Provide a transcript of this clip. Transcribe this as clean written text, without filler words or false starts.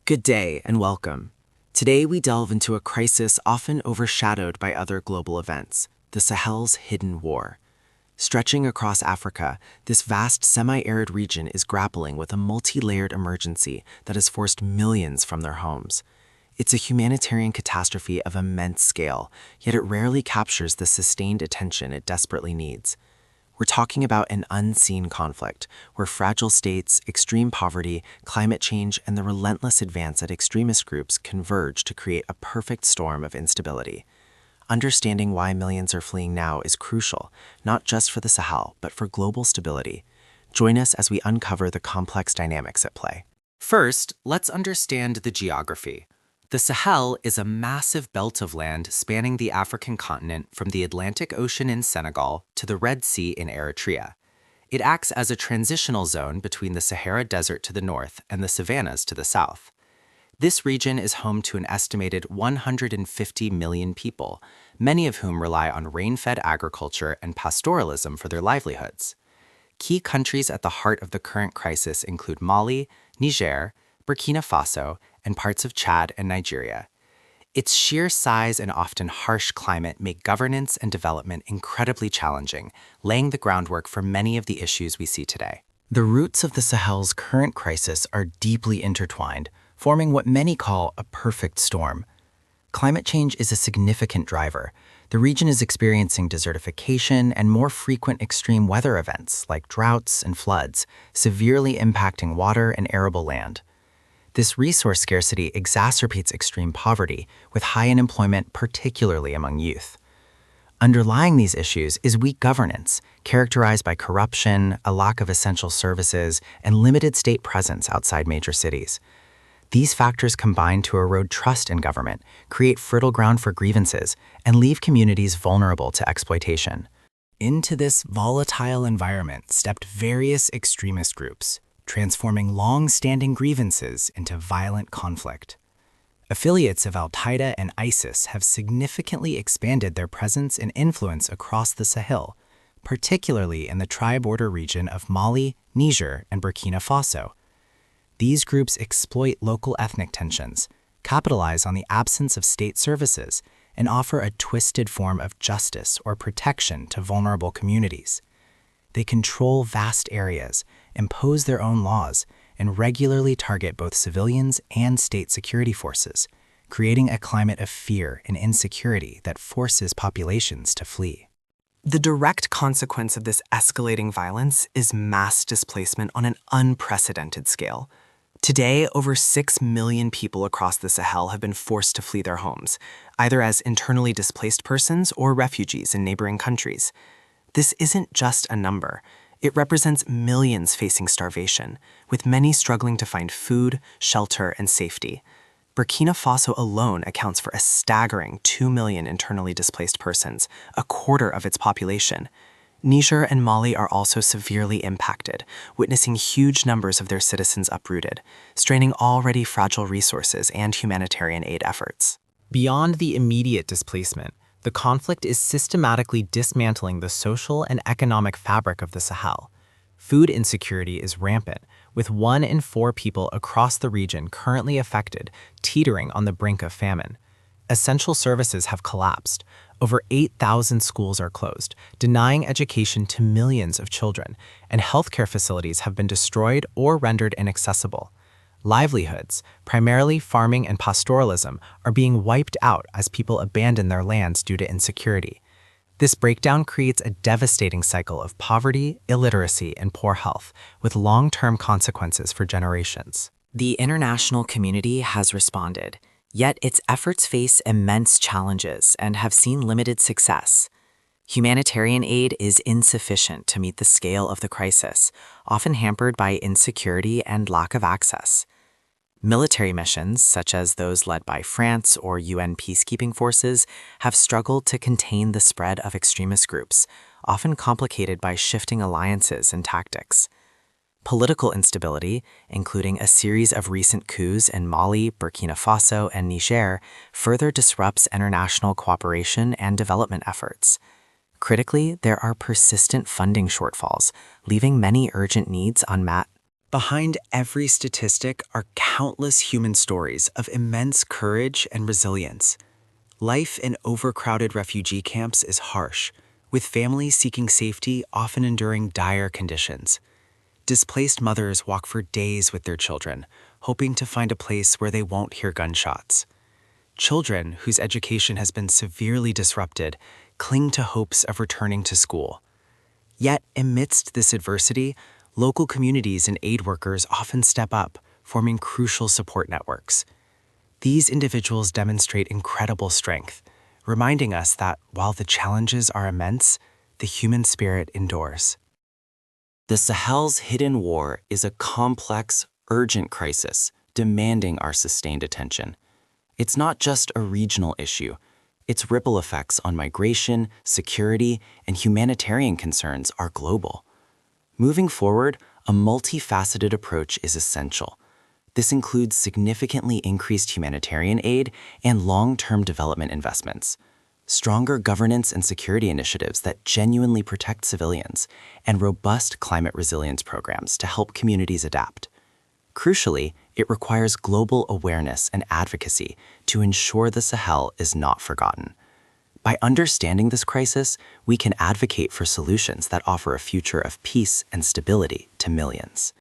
Good day and welcome. Today we delve into a crisis often overshadowed by other global events, the Sahel's hidden war. Stretching across Africa, this vast semi-arid region is grappling with a multi-layered emergency that has forced millions from their homes. It's a humanitarian catastrophe of immense scale, yet it rarely captures the sustained attention it desperately needs. We're talking about an unseen conflict, where fragile states, extreme poverty, climate change, and the relentless advance at extremist groups converge to create a perfect storm of instability. Understanding why millions are fleeing now is crucial, not just for the Sahel, but for global stability. Join us as we uncover the complex dynamics at play. First, let's understand the geography. The Sahel is a massive belt of land spanning the African continent from the Atlantic Ocean in Senegal to the Red Sea in Eritrea. It acts as a transitional zone between the Sahara Desert to the north and the savannas to the south. This region is home to an estimated 150 million people, many of whom rely on rain-fed agriculture and pastoralism for their livelihoods. Key countries at the heart of the current crisis include Mali, Niger, Burkina Faso, and parts of Chad and Nigeria. Its sheer size and often harsh climate make governance and development incredibly challenging, laying the groundwork for many of the issues we see today. The roots of the Sahel's current crisis are deeply intertwined, forming what many call a perfect storm. Climate change is a significant driver. The region is experiencing desertification and more frequent extreme weather events like droughts and floods, severely impacting water and arable land. This resource scarcity exacerbates extreme poverty, with high unemployment, particularly among youth. Underlying these issues is weak governance, characterized by corruption, a lack of essential services, and limited state presence outside major cities. These factors combine to erode trust in government, create fertile ground for grievances, and leave communities vulnerable to exploitation. Into this volatile environment stepped various extremist groups, transforming long-standing grievances into violent conflict. Affiliates of Al-Qaeda and ISIS have significantly expanded their presence and influence across the Sahel, particularly in the tri-border region of Mali, Niger, and Burkina Faso. These groups exploit local ethnic tensions, capitalize on the absence of state services, and offer a twisted form of justice or protection to vulnerable communities. They control vast areas, impose their own laws, and regularly target both civilians and state security forces, creating a climate of fear and insecurity that forces populations to flee. The direct consequence of this escalating violence is mass displacement on an unprecedented scale. Today, over 6 million people across the Sahel have been forced to flee their homes, either as internally displaced persons or refugees in neighboring countries. This isn't just a number. It represents millions facing starvation, with many struggling to find food, shelter, and safety. Burkina Faso alone accounts for a staggering 2 million internally displaced persons, a quarter of its population. Niger and Mali are also severely impacted, witnessing huge numbers of their citizens uprooted, straining already fragile resources and humanitarian aid efforts. Beyond the immediate displacement, the conflict is systematically dismantling the social and economic fabric of the Sahel. Food insecurity is rampant, with 1 in 4 people across the region currently affected, teetering on the brink of famine. Essential services have collapsed. Over 8,000 schools are closed, denying education to millions of children, and healthcare facilities have been destroyed or rendered inaccessible. Livelihoods, primarily farming and pastoralism, are being wiped out as people abandon their lands due to insecurity. This breakdown creates a devastating cycle of poverty, illiteracy, and poor health, with long-term consequences for generations. The international community has responded, yet its efforts face immense challenges and have seen limited success. Humanitarian aid is insufficient to meet the scale of the crisis, often hampered by insecurity and lack of access. Military missions, such as those led by France or UN peacekeeping forces, have struggled to contain the spread of extremist groups, often complicated by shifting alliances and tactics. Political instability, including a series of recent coups in Mali, Burkina Faso, and Niger, further disrupts international cooperation and development efforts. Critically, there are persistent funding shortfalls, leaving many urgent needs unmet. Behind every statistic are countless human stories of immense courage and resilience. Life in overcrowded refugee camps is harsh, with families seeking safety often enduring dire conditions. Displaced mothers walk for days with their children, hoping to find a place where they won't hear gunshots. Children whose education has been severely disrupted cling to hopes of returning to school. Yet, amidst this adversity, local communities and aid workers often step up, forming crucial support networks. These individuals demonstrate incredible strength, reminding us that while the challenges are immense, the human spirit endures. The Sahel's hidden war is a complex, urgent crisis demanding our sustained attention. It's not just a regional issue. Its ripple effects on migration, security, and humanitarian concerns are global. Moving forward, a multifaceted approach is essential. This includes significantly increased humanitarian aid and long-term development investments, stronger governance and security initiatives that genuinely protect civilians, and robust climate resilience programs to help communities adapt. Crucially, it requires global awareness and advocacy to ensure the Sahel is not forgotten. By understanding this crisis, we can advocate for solutions that offer a future of peace and stability to millions.